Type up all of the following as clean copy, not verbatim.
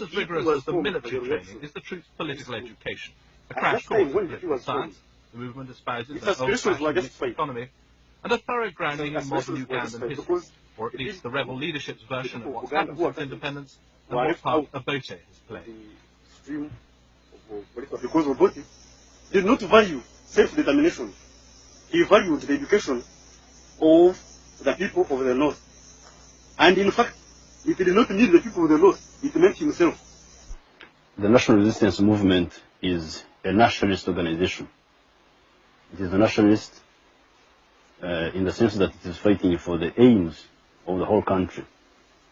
Just as rigorous as the military training is the troops' political education. A crash course in political science, the movement espouses an old-fashioned mixed economy, and a thorough grounding in modern Ugandan history, or at least the rebel leadership's version of what's happened since independence and what part Obote has played. Because Obote did not value self-determination. He valued the education of the people of the North. And in fact, it did not mean the people of the North, it meant himself. The National Resistance Movement is a nationalist organization. It is a nationalist in the sense that it is fighting for the aims of the whole country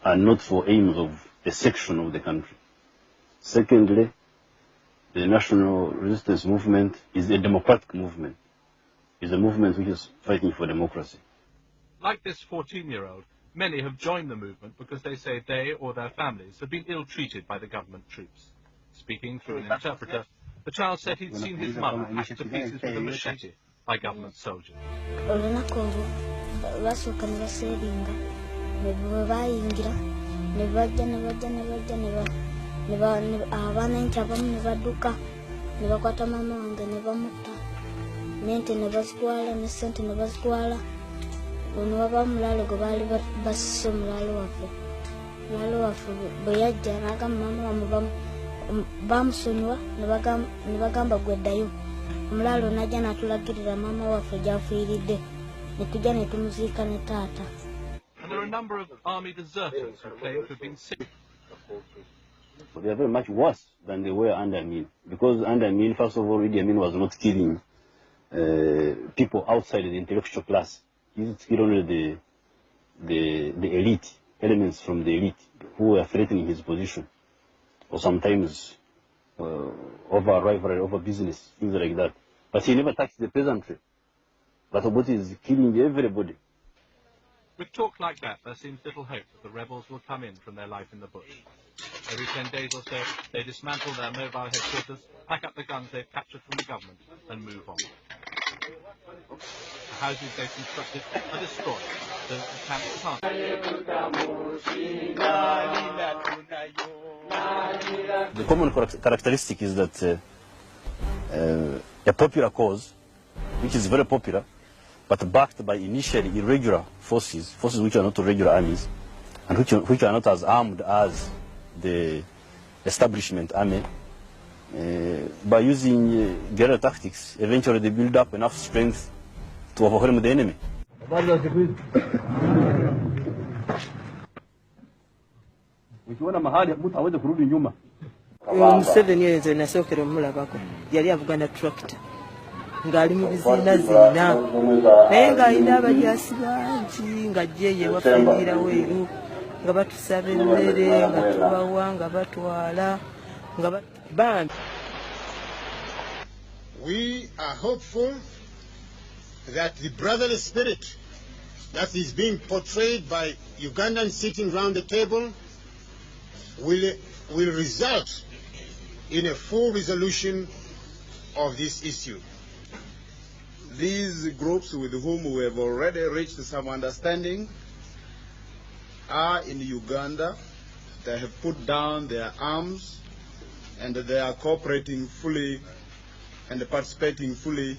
and not for aims of a section of the country. Secondly, the National Resistance Movement is a democratic movement. It is a movement which is fighting for democracy. Like this 14-year-old, many have joined the movement because they say they or their families have been ill-treated by the government troops. Speaking through an interpreter, the child said he'd seen his mother hacked to pieces with a machete by government soldiers. Omulalo najja natulagirira mama waffe gy'afiiridde ne tujja ne tumuziika ne taata. And there are a number of army deserters who claim to have been sick. They are very much worse than they were under Amin. Because under Amin, first of all, Idi Amin was not killing people outside the intellectual class. He used to kill only the elite, elements from the elite who were threatening his position. Or sometimes over rivalry, over business, things like that. But he never touched the peasantry. But Obote is killing everybody. With talk like that, there seems little hope that the rebels will come in from their life in the bush. Every 10 days or so, they dismantle their mobile headquarters, pack up the guns they've captured from the government, and move on. The houses they've constructed are destroyed, so that the camps can't. The common characteristic is that a popular cause, which is very popular, but backed by initially irregular forces which are not regular armies, and which are not as armed as the establishment army, by using guerrilla tactics, eventually they build up enough strength to overwhelm the enemy. Museveni yenze nasookera omulabako yali avugana tractor ng'ali mu biziina naye ng'alina abajaasi bangi ng'ajja ewafeerira weeru nga batusaba emmere nga tubawa nga batwala nga bambi. We are hopeful that the brotherly spirit that is being portrayed by Ugandans sitting round the table will result in a full resolution of this issue. These groups with whom we have already reached some understanding are in Uganda. They have put down their arms and they are cooperating fully and participating fully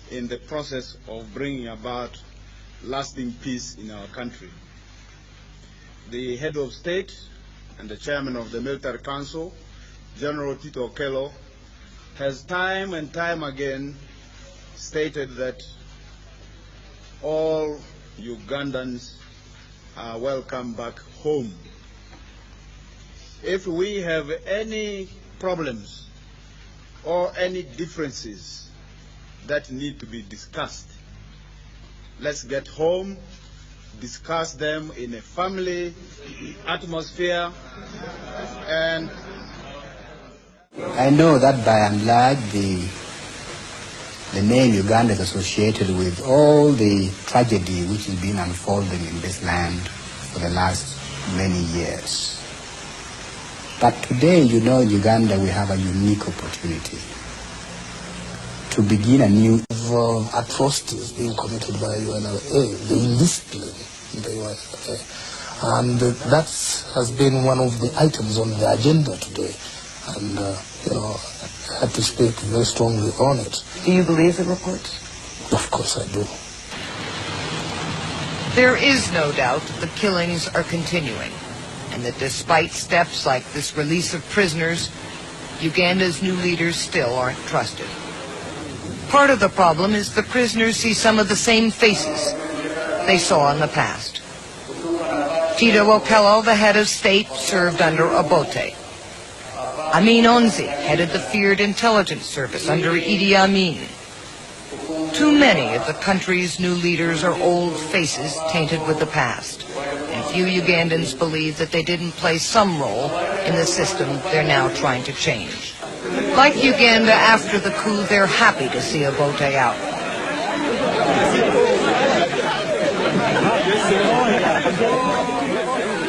in the process of bringing about lasting peace in our country. The head of state and the chairman of the military council, General Tito Okello, has time and time again stated that all Ugandans are welcome back home. If we have any problems or any differences that need to be discussed, let's get home, discuss them in a family atmosphere, and I know that by and large the name Uganda is associated with all the tragedy which has been unfolding in this land for the last many years. But today, you know, in Uganda we have a unique opportunity to begin a new atrocities being committed by UNLA, the indiscipline in the UNLA, And that has been one of the items on the agenda today. And, I have to speak very strongly on it. Do you believe the reports? Of course I do. There is no doubt that the killings are continuing, and that despite steps like this release of prisoners, Uganda's new leaders still aren't trusted. Part of the problem is the prisoners see some of the same faces they saw in the past. Tito Okello, the head of state, served under Obote. Amin Onzi headed the feared intelligence service under Idi Amin. Too many of the country's new leaders are old faces tainted with the past, and few Ugandans believe that they didn't play some role in the system they're now trying to change. Like Uganda after the coup, they're happy to see Obote out.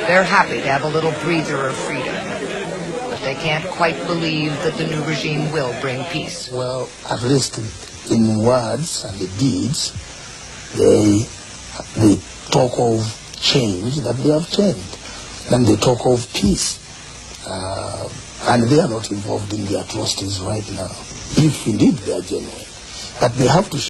They're happy to have a little breather of freedom. They can't quite believe that the new regime will bring peace. Well, at least in words and the deeds, they talk of change, that they have changed. Then they talk of peace. And they are not involved in the atrocities right now, if indeed they are genuine. But they have to show